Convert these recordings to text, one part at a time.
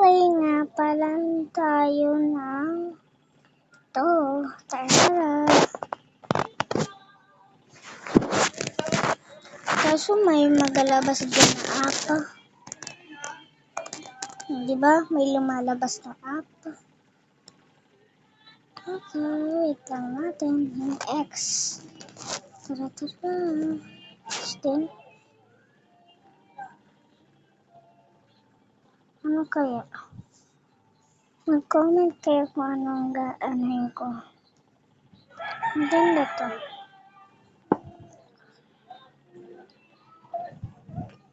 Magpapahinga pa lang tayo ng tara. Kaso may magalabas dyan na apa. Diba? May lumalabas na apa. Okay, wait lang natin. Yung X. Tara. Then, ano kaya? Mag-comment kayo kung anong gaanahin ko. Ang ganda to.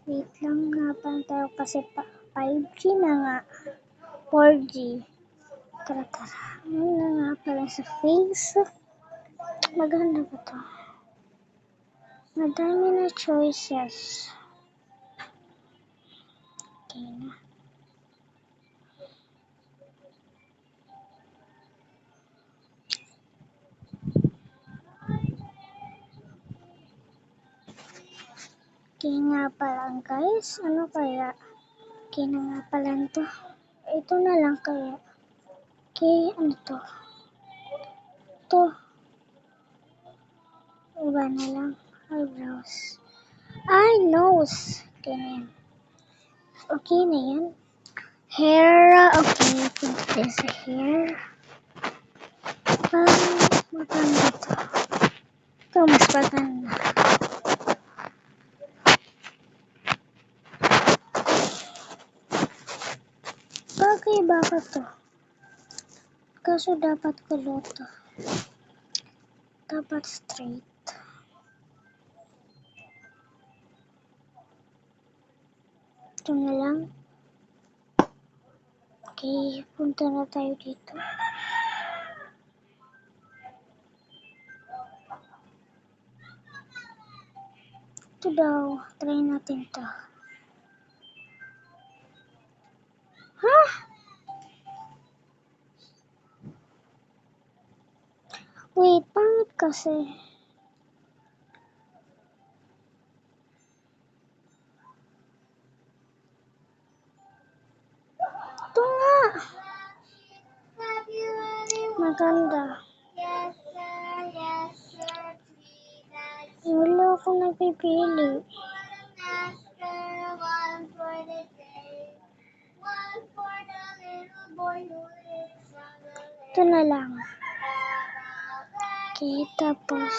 Wait lang nga pa tayo kasi 5G na nga. 4G. Tara. Ano na nga pala sa face? Maganda ba to? Madami na choices. Okay na. Okay nga pala guys. Ano kaya? Okay na nga pala to. Ito na lang kaya. Okay, ano to? Ito. Iba na lang. Eyebrows. Nose. Okay na yan. Okay na yan. Hair. Okay, punta tayo sa hair. Maganda to. Ito, mas maganda. Bagay baka to. Kaso dapat kulot to. Dapat straight. Ito na lang. Okay, punta na tayo dito. Ito daw. Try natin to. Wait, pangit kasi. Ito nga. Maganda. Wala akong napipili. Ito na lang. Okay, tapos